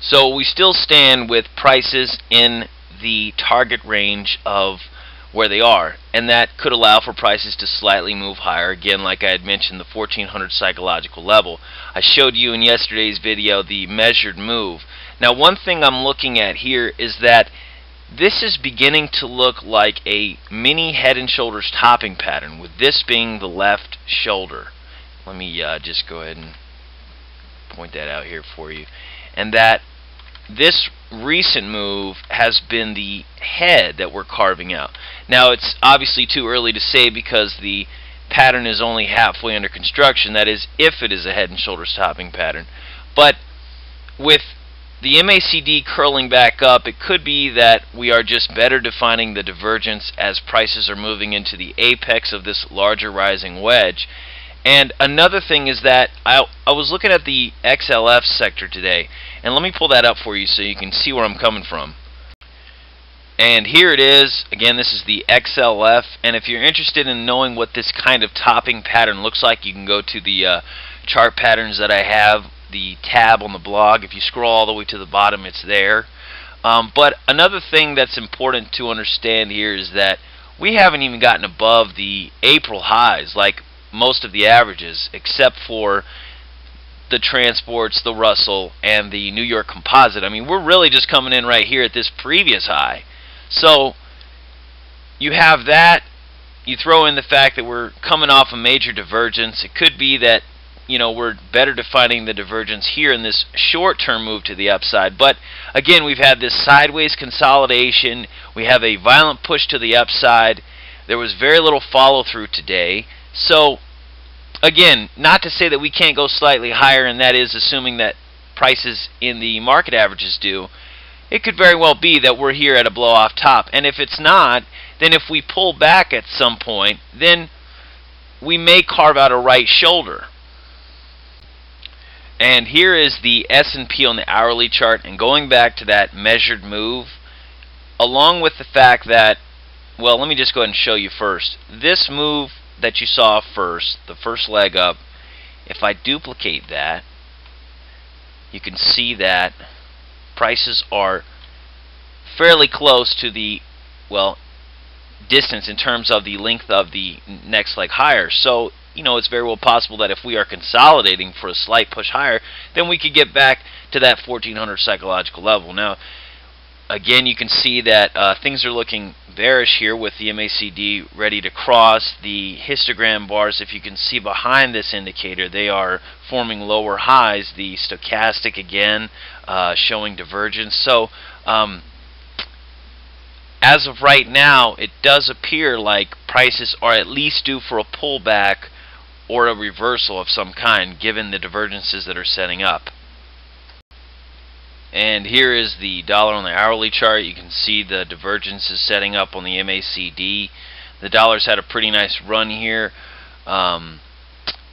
So we still stand with prices in the target range of where they are, and that could allow for prices to slightly move higher. Again, like I had mentioned, the 1400 psychological level. I showed you in yesterday's video the measured move. Now, one thing I'm looking at here is that this is beginning to look like a mini head and shoulders topping pattern, with this being the left shoulder. Let me just go ahead and point that out here for you. And that this recent move has been the head that we're carving out. Now, it's obviously too early to say because the pattern is only halfway under construction. That is, if it is a head and shoulders topping pattern. But with the MACD curling back up, it could be that we are just better defining the divergence as prices are moving into the apex of this larger rising wedge. And another thing is that I was looking at the XLF sector today, and let me pull that up for you so you can see where I'm coming from. And here it is. Again, this is the XLF, and if you're interested in knowing what this kind of topping pattern looks like, you can go to the chart patterns that I have, the tab on the blog. If you scroll all the way to the bottom, it's there. But another thing that's important to understand here is that we haven't even gotten above the April highs like most of the averages, except for the transports, the Russell, and the New York Composite. I mean, we're really just coming in right here at this previous high. So you have that. You throw in the fact that we're coming off a major divergence. It could be that, you know, we're better defining the divergence here in this short-term move to the upside. But again, we've had this sideways consolidation. We have a violent push to the upside. There was very little follow-through today. So again, not to say that we can't go slightly higher, and that is assuming that prices in the market averages do. It could very well be that we're here at a blow-off top. And if it's not, then if we pull back at some point, then we may carve out a right shoulder. And here is the S&P on the hourly chart, and going back to that measured move, along with the fact that, well, let me just go ahead and show you first. This move that you saw first, the first leg up, if I duplicate that, you can see that prices are fairly close to the, well, distance in terms of the length of the next leg higher. So, you know, it's very well possible that if we are consolidating for a slight push higher, then we could get back to that 1400 psychological level. Now, again, you can see that things are looking bearish here with the MACD ready to cross. The histogram bars, if you can see behind this indicator, they are forming lower highs. The stochastic, again, showing divergence. So as of right now, it does appear like prices are at least due for a pullback or a reversal of some kind, given the divergences that are setting up. And here is the dollar on the hourly chart. You can see the divergence is setting up on the MACD. The dollar's had a pretty nice run here. The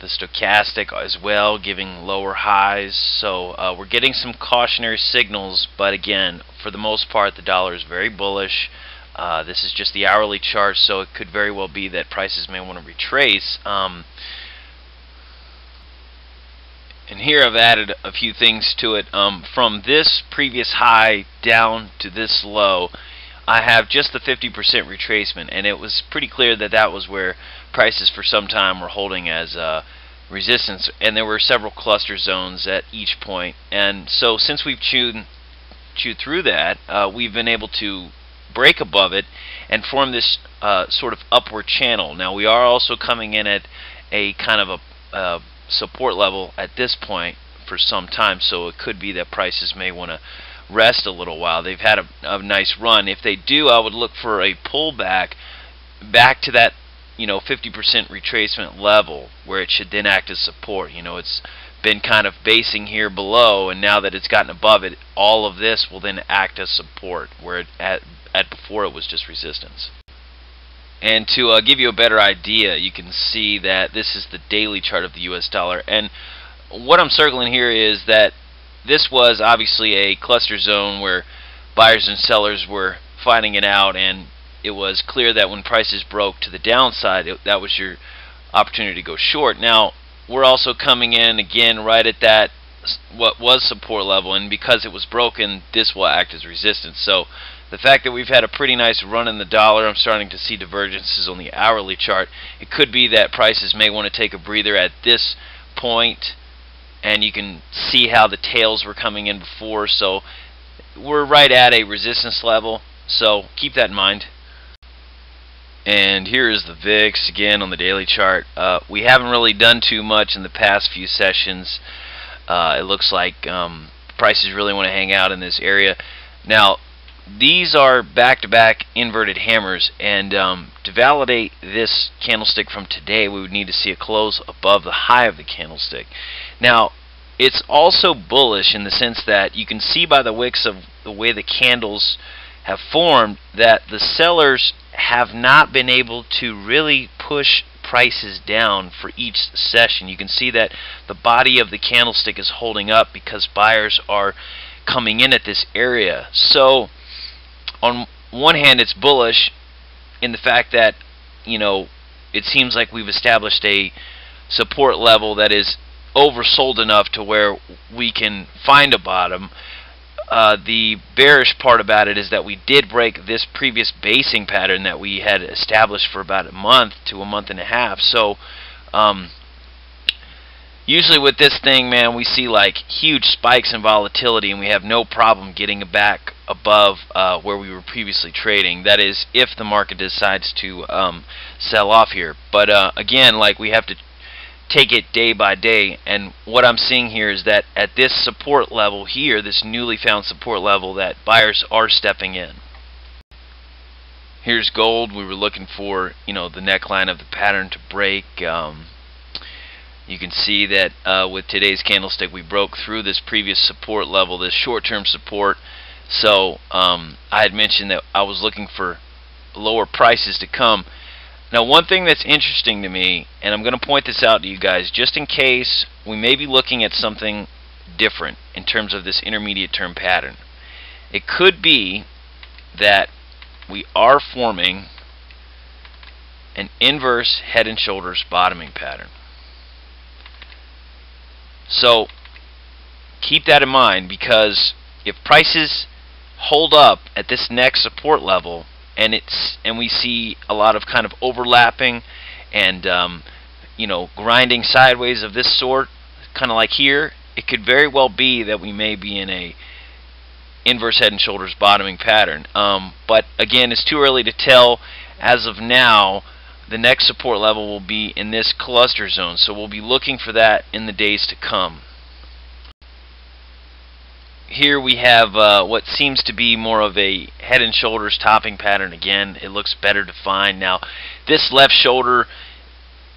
stochastic as well, giving lower highs. So we're getting some cautionary signals, but again, for the most part, the dollar is very bullish. This is just the hourly chart, so it could very well be that prices may want to retrace. And here I've added a few things to it. From this previous high down to this low, I have just the 50% retracement, and it was pretty clear that that was where prices for some time were holding as resistance, and there were several cluster zones at each point. And so since we've chewed through that, we've been able to break above it and form this sort of upward channel. Now, we are also coming in at a kind of a support level at this point for some time, so it could be that prices may want to rest a little while. They've had a nice run. If they do, I would look for a pullback back to that, you know, 50% retracement level, where it should then act as support. You know, it's been kind of basing here below, and now that it's gotten above it, all of this will then act as support, where it at before it was just resistance. And to give you a better idea, you can see that this is the daily chart of the US dollar. And what I'm circling here is that this was obviously a cluster zone where buyers and sellers were fighting it out, and it was clear that when prices broke to the downside, that was your opportunity to go short. Now, we're also coming in again right at that what was support level, and because it was broken, this will act as resistance. So the fact that we've had a pretty nice run in the dollar, I'm starting to see divergences on the hourly chart. It could be that prices may want to take a breather at this point, and you can see how the tails were coming in before, so we're right at a resistance level, so keep that in mind. And here is the VIX again on the daily chart. We haven't really done too much in the past few sessions. It looks like prices really want to hang out in this area. Now, these are back-to-back inverted hammers, and to validate this candlestick from today, we would need to see a close above the high of the candlestick. Now, it's also bullish in the sense that you can see by the wicks of the way the candles have formed that the sellers have not been able to really push prices down for each session. You can see that the body of the candlestick is holding up because buyers are coming in at this area. So on one hand, it's bullish in the fact that, you know, it seems like we've established a support level that is oversold enough to where we can find a bottom. The bearish part about it is that we did break this previous basing pattern that we had established for about a month to a month and a half. So usually with this thing, man, we see like huge spikes in volatility, and we have no problem getting it back above where we were previously trading. That is, if the market decides to sell off here. But again, like, we have to take it day by day, and what I'm seeing here is that at this support level here, this newly found support level, that buyers are stepping in. Here's gold. We were looking for, you know, the neckline of the pattern to break. You can see that with today's candlestick, we broke through this previous support level, this short-term support. So I had mentioned that I was looking for lower prices to come. Now, one thing that's interesting to me, and I'm going to point this out to you guys, just in case we may be looking at something different in terms of this intermediate term pattern. It could be that we are forming an inverse head and shoulders bottoming pattern. So keep that in mind, because if prices hold up at this next support level, and we see a lot of kind of overlapping and you know, grinding sideways of this sort, kind of like here, it could very well be that we may be in a inverse head and shoulders bottoming pattern. But again, it's too early to tell. As of now, the next support level will be in this cluster zone, so we'll be looking for that in the days to come. Here we have what seems to be more of a head and shoulders topping pattern. Again, it looks better defined. Now, this left shoulder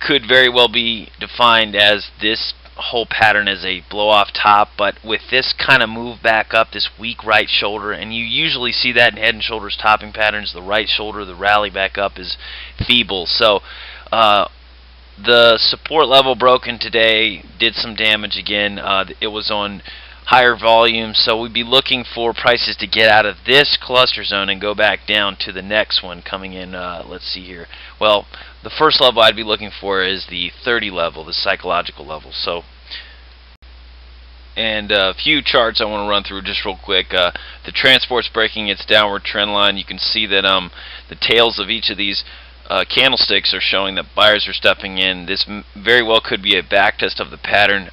could very well be defined as this whole pattern as a blow off top, but with this kind of move back up, this weak right shoulder, and you usually see that in head and shoulders topping patterns, the right shoulder, the rally back up is feeble. So the support level broken today did some damage again. It was on higher volume, so we'd be looking for prices to get out of this cluster zone and go back down to the next one coming in. Let's see here. Well, the first level I'd be looking for is the 30 level, the psychological level. So, and a few charts I want to run through just real quick. The transport's breaking its downward trend line. You can see that the tails of each of these candlesticks are showing that buyers are stepping in. This very well could be a back test of the pattern.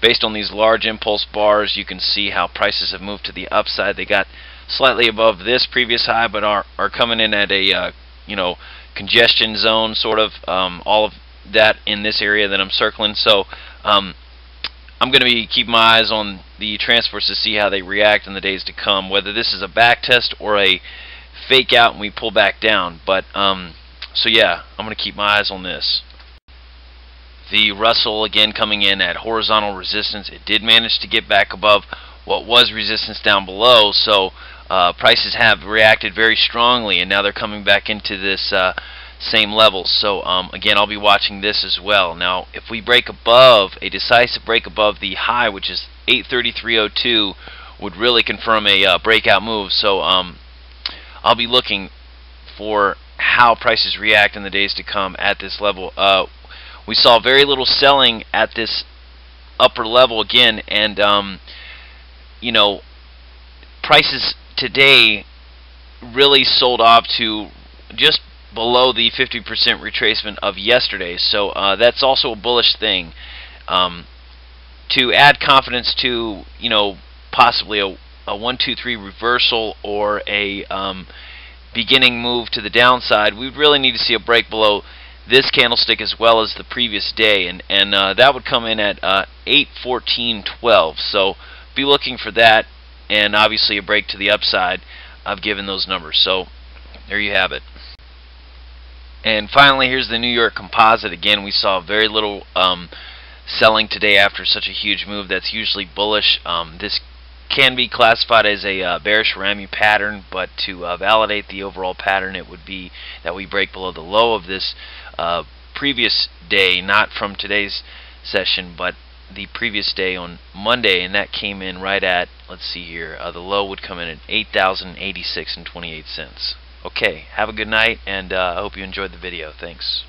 Based on these large impulse bars, you can see how prices have moved to the upside. They got slightly above this previous high, but are coming in at a you know, congestion zone, sort of. All of that in this area that I'm circling. So I'm going to be keeping my eyes on the transports to see how they react in the days to come, whether this is a back test or a fake out and we pull back down. But so yeah, I'm going to keep my eyes on this. The Russell again coming in at horizontal resistance. It did manage to get back above what was resistance down below, so prices have reacted very strongly, and now they're coming back into this same level. So again, I'll be watching this as well. Now, if we break above, a decisive break above the high, which is 833.02, would really confirm a breakout move. So I'll be looking for how prices react in the days to come at this level. We saw very little selling at this upper level again, and you know, prices today really sold off to just below the 50% retracement of yesterday, so that's also a bullish thing. To add confidence to, you know, possibly a 1, 2, 3 reversal or a beginning move to the downside, we really need to see a break below this candlestick as well as the previous day, and that would come in at 814.12. So be looking for that, and obviously a break to the upside. I've given those numbers, so there you have it. And finally, here's the New York Composite. Again, we saw very little selling today after such a huge move. That's usually bullish. This can be classified as a bearish Ramy pattern, but to validate the overall pattern, it would be that we break below the low of this previous day, not from today's session, but the previous day on Monday, and that came in right at, let's see here, the low would come in at 8,086.28. Okay, have a good night, and I hope you enjoyed the video. Thanks.